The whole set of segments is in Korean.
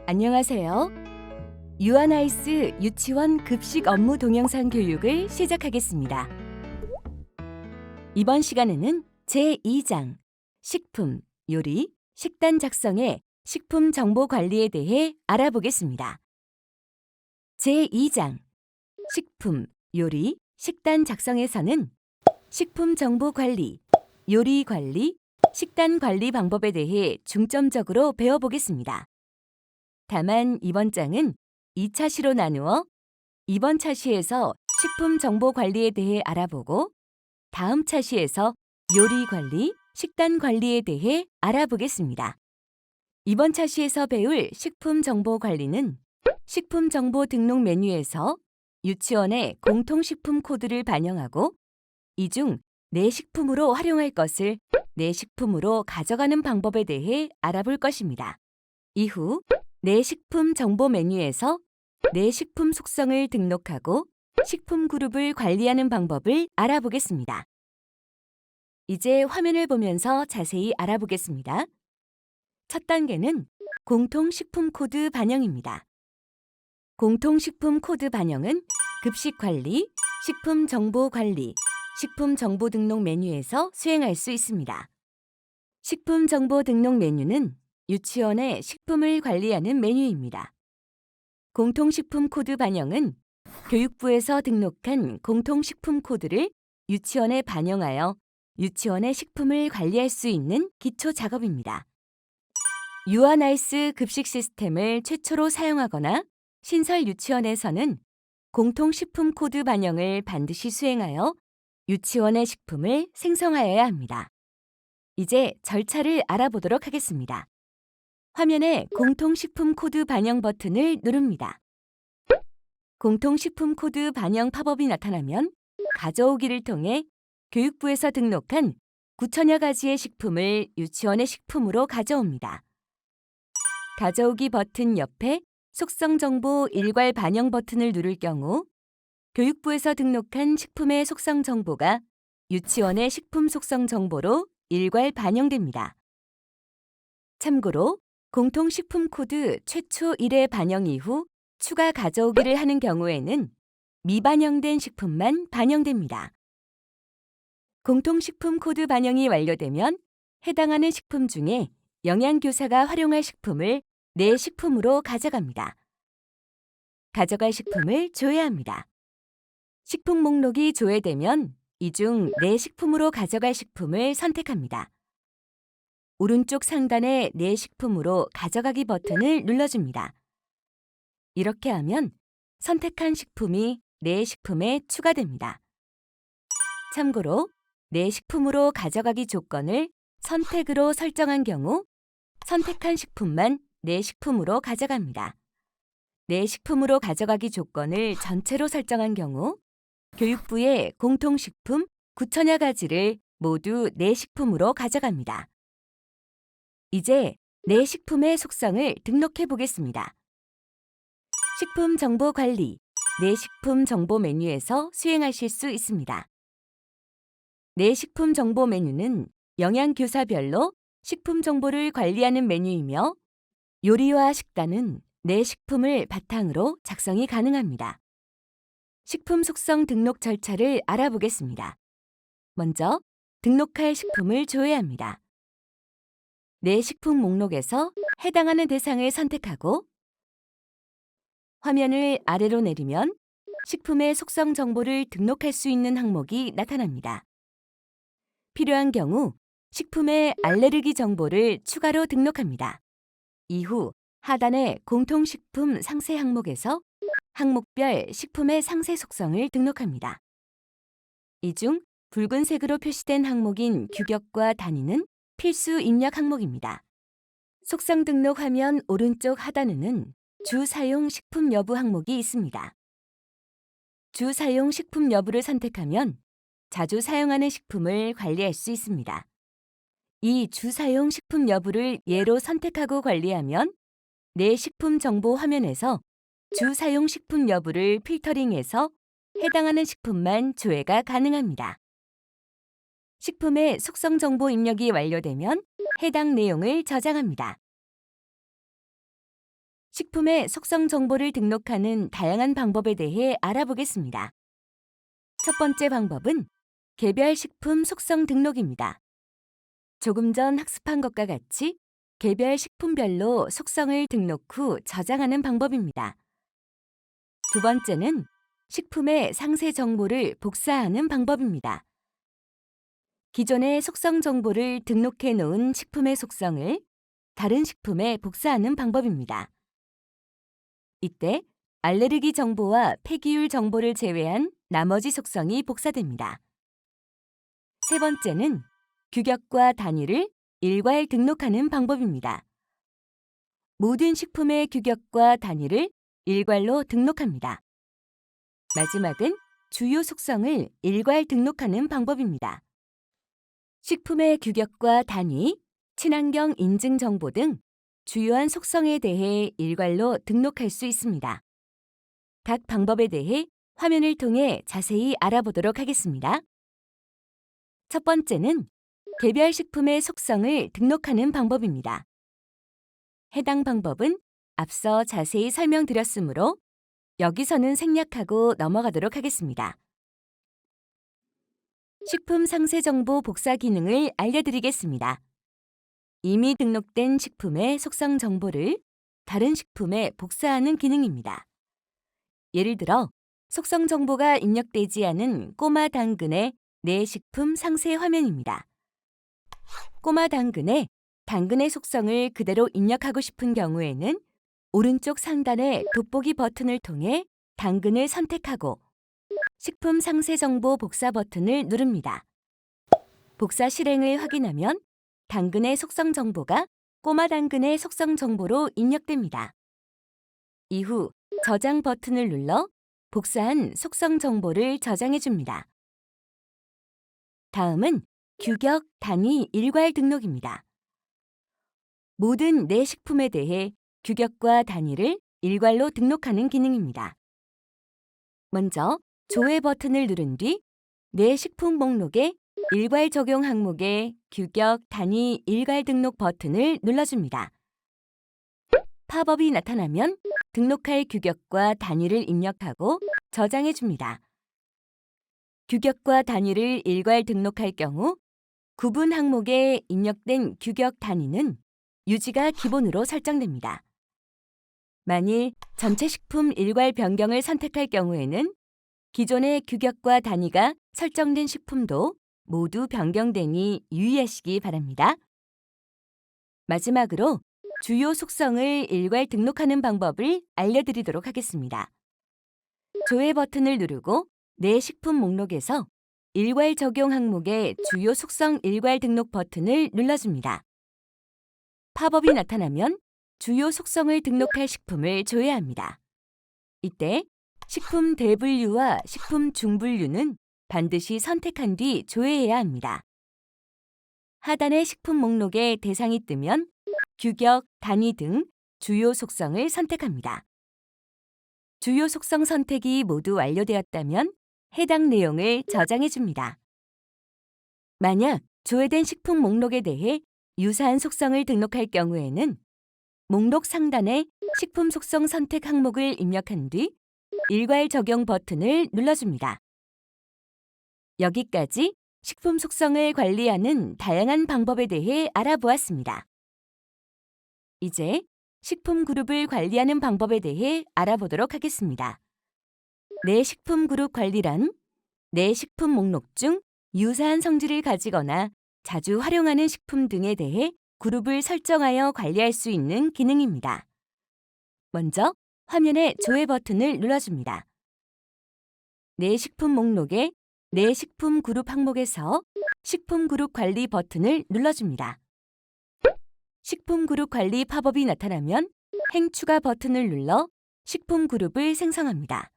안녕하세요. 유아나이스 유치원 급식 업무 동영상 교육을 시작하겠습니다. 이번 시간에는 제2장 식품, 요리, 식단 작성의 식품 정보 관리에 대해 알아보겠습니다. 제2장 식품, 요리, 식단 작성에서는 식품 정보 관리, 요리 관리, 식단 관리 방법에 대해 중점적으로 배워보겠습니다. 다만 이번 장은 2차 시로 나누어 이번 차시에서 식품 정보 관리에 대해 알아보고 다음 차시에서 요리 관리, 식단 관리에 대해 알아보겠습니다. 이번 차시에서 배울 식품 정보 관리는 식품 정보 등록 메뉴에서 유치원의 공통식품 코드를 반영하고 이 중 내 식품으로 활용할 것을 내 식품으로 가져가는 방법에 대해 알아볼 것입니다. 이후 내 식품 정보 메뉴에서 내 식품 속성을 등록하고 식품 그룹을 관리하는 방법을 알아보겠습니다. 이제 화면을 보면서 자세히 알아보겠습니다. 첫 단계는 공통식품 코드 반영입니다. 공통식품 코드 반영은 급식 관리, 식품 정보 관리, 식품 정보 등록 메뉴에서 수행할 수 있습니다. 식품 정보 등록 메뉴는 유치원의 식품을 관리하는 메뉴입니다. 공통식품 코드 반영은 교육부에서 등록한 공통식품 코드를 유치원에 반영하여 유치원의 식품을 관리할 수 있는 기초 작업입니다. 유아나이스 급식 시스템을 최초로 사용하거나 신설 유치원에서는 공통식품 코드 반영을 반드시 수행하여 유치원의 식품을 생성하여야 합니다. 이제 절차를 알아보도록 하겠습니다. 화면에 공통식품 코드 반영 버튼을 누릅니다. 공통식품 코드 반영 팝업이 나타나면 가져오기를 통해 교육부에서 등록한 9천여 가지의 식품을 유치원의 식품으로 가져옵니다. 가져오기 버튼 옆에 속성 정보 일괄 반영 버튼을 누를 경우 교육부에서 등록한 식품의 속성 정보가 유치원의 식품 속성 정보로 일괄 반영됩니다. 참고로 공통식품 코드 최초 1회 반영 이후 추가 가져오기를 하는 경우에는 미반영된 식품만 반영됩니다. 공통식품 코드 반영이 완료되면 해당하는 식품 중에 영양교사가 활용할 식품을 내 식품으로 가져갑니다. 가져갈 식품을 조회합니다. 식품 목록이 조회되면 이 중 내 식품으로 가져갈 식품을 선택합니다. 오른쪽 상단의 내 식품으로 가져가기 버튼을 눌러줍니다. 이렇게 하면 선택한 식품이 내 식품에 추가됩니다. 참고로 내 식품으로 가져가기 조건을 선택으로 설정한 경우 선택한 식품만 내 식품으로 가져갑니다. 내 식품으로 가져가기 조건을 전체로 설정한 경우 교육부의 공통식품 9천여 가지를 모두 내 식품으로 가져갑니다. 이제 내 식품의 속성을 등록해 보겠습니다. 식품 정보 관리, 내 식품 정보 메뉴에서 수행하실 수 있습니다. 내 식품 정보 메뉴는 영양교사별로 식품 정보를 관리하는 메뉴이며 요리와 식단은 내 식품을 바탕으로 작성이 가능합니다. 식품 속성 등록 절차를 알아보겠습니다. 먼저 등록할 식품을 조회합니다. 내 식품 목록에서 해당하는 대상을 선택하고 화면을 아래로 내리면 식품의 속성 정보를 등록할 수 있는 항목이 나타납니다. 필요한 경우 식품의 알레르기 정보를 추가로 등록합니다. 이후 하단의 공통식품 상세 항목에서 항목별 식품의 상세 속성을 등록합니다. 이 중 붉은색으로 표시된 항목인 규격과 단위는 필수 입력 항목입니다. 속성 등록 화면 오른쪽 하단에는 주 사용 식품 여부 항목이 있습니다. 주 사용 식품 여부를 선택하면 자주 사용하는 식품을 관리할 수 있습니다. 이 주 사용 식품 여부를 예로 선택하고 관리하면 내 식품 정보 화면에서 주 사용 식품 여부를 필터링해서 해당하는 식품만 조회가 가능합니다. 식품의 속성 정보 입력이 완료되면 해당 내용을 저장합니다. 식품의 속성 정보를 등록하는 다양한 방법에 대해 알아보겠습니다. 첫 번째 방법은 개별 식품 속성 등록입니다. 조금 전 학습한 것과 같이 개별 식품별로 속성을 등록 후 저장하는 방법입니다. 두 번째는 식품의 상세 정보를 복사하는 방법입니다. 기존의 속성 정보를 등록해 놓은 식품의 속성을 다른 식품에 복사하는 방법입니다. 이때 알레르기 정보와 폐기율 정보를 제외한 나머지 속성이 복사됩니다. 세 번째는 규격과 단위를 일괄 등록하는 방법입니다. 모든 식품의 규격과 단위를 일괄로 등록합니다. 마지막은 주요 속성을 일괄 등록하는 방법입니다. 식품의 규격과 단위, 친환경 인증 정보 등 주요한 속성에 대해 일괄로 등록할 수 있습니다. 각 방법에 대해 화면을 통해 자세히 알아보도록 하겠습니다. 첫 번째는 개별 식품의 속성을 등록하는 방법입니다. 해당 방법은 앞서 자세히 설명드렸으므로 여기서는 생략하고 넘어가도록 하겠습니다. 식품 상세 정보 복사 기능을 알려드리겠습니다. 이미 등록된 식품의 속성 정보를 다른 식품에 복사하는 기능입니다. 예를 들어 속성 정보가 입력되지 않은 꼬마 당근의 내 식품 상세 화면입니다. 꼬마 당근에 당근의 속성을 그대로 입력하고 싶은 경우에는 오른쪽 상단의 돋보기 버튼을 통해 당근을 선택하고 식품 상세 정보 복사 버튼을 누릅니다. 복사 실행을 확인하면 당근의 속성 정보가 꼬마 당근의 속성 정보로 입력됩니다. 이후 저장 버튼을 눌러 복사한 속성 정보를 저장해 줍니다. 다음은 규격, 단위, 일괄 등록입니다. 모든 내 식품에 대해 규격과 단위를 일괄로 등록하는 기능입니다. 먼저 조회 버튼을 누른 뒤 내 식품 목록에 일괄 적용 항목의 규격, 단위, 일괄 등록 버튼을 눌러줍니다. 팝업이 나타나면 등록할 규격과 단위를 입력하고 저장해 줍니다. 규격과 단위를 일괄 등록할 경우 구분 항목에 입력된 규격 단위는 유지가 기본으로 설정됩니다. 만일 전체 식품 일괄 변경을 선택할 경우에는 기존의 규격과 단위가 설정된 식품도 모두 변경되니 유의하시기 바랍니다. 마지막으로 주요 속성을 일괄 등록하는 방법을 알려드리도록 하겠습니다. 조회 버튼을 누르고 내 식품 목록에서 일괄 적용 항목의 주요 속성 일괄 등록 버튼을 눌러줍니다. 팝업이 나타나면 주요 속성을 등록할 식품을 조회합니다. 이때 식품 대분류와 식품 중분류는 반드시 선택한 뒤 조회해야 합니다. 하단의 식품 목록에 대상이 뜨면 규격, 단위 등 주요 속성을 선택합니다. 주요 속성 선택이 모두 완료되었다면 해당 내용을 저장해 줍니다. 만약 조회된 식품 목록에 대해 유사한 속성을 등록할 경우에는 목록 상단에 식품 속성 선택 항목을 입력한 뒤 일괄 적용 버튼을 눌러줍니다. 여기까지 식품 속성을 관리하는 다양한 방법에 대해 알아보았습니다. 이제 식품 그룹을 관리하는 방법에 대해 알아보도록 하겠습니다. 내 식품 그룹 관리란 내 식품 목록 중 유사한 성질을 가지거나 자주 활용하는 식품 등에 대해 그룹을 설정하여 관리할 수 있는 기능입니다. 먼저 화면의 조회 버튼을 눌러줍니다. 내 식품 목록에 내 식품 그룹 항목에서 식품 그룹 관리 버튼을 눌러줍니다. 식품 그룹 관리 팝업이 나타나면 행 추가 버튼을 눌러 식품 그룹을 생성합니다.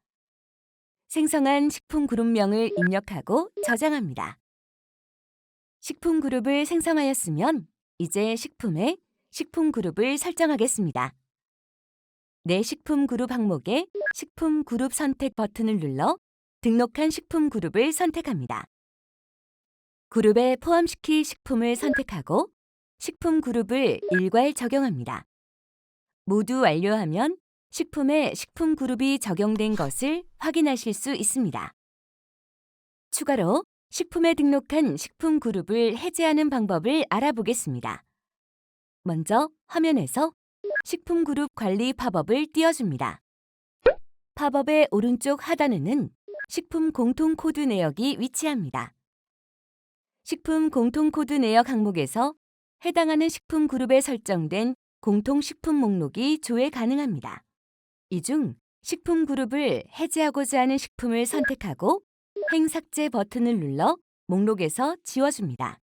생성한 식품 그룹명을 입력하고 저장합니다. 식품 그룹을 생성하였으면 이제 식품에 식품 그룹을 설정하겠습니다. 내 식품 그룹 항목에 식품 그룹 선택 버튼을 눌러 등록한 식품 그룹을 선택합니다. 그룹에 포함시킬 식품을 선택하고 식품 그룹을 일괄 적용합니다. 모두 완료하면 식품에 식품 그룹이 적용된 것을 확인하실 수 있습니다. 추가로 식품에 등록한 식품 그룹을 해지하는 방법을 알아보겠습니다. 먼저 화면에서 식품 그룹 관리 팝업을 띄워줍니다. 팝업의 오른쪽 하단에는 식품 공통 코드 내역이 위치합니다. 식품 공통 코드 내역 항목에서 해당하는 식품 그룹에 설정된 공통 식품 목록이 조회 가능합니다. 이 중 식품 그룹을 해지하고자 하는 식품을 선택하고 행삭제 버튼을 눌러 목록에서 지워줍니다.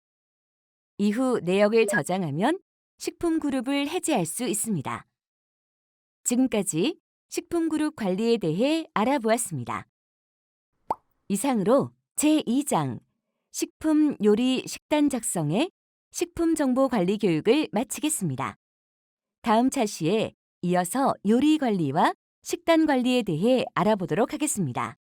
이후 내역을 저장하면 식품 그룹을 해지할 수 있습니다. 지금까지 식품 그룹 관리에 대해 알아보았습니다. 이상으로 제2장 식품 요리 식단 작성의 식품 정보 관리 교육을 마치겠습니다. 다음 차시에 이어서 요리 관리와 식단 관리에 대해 알아보도록 하겠습니다.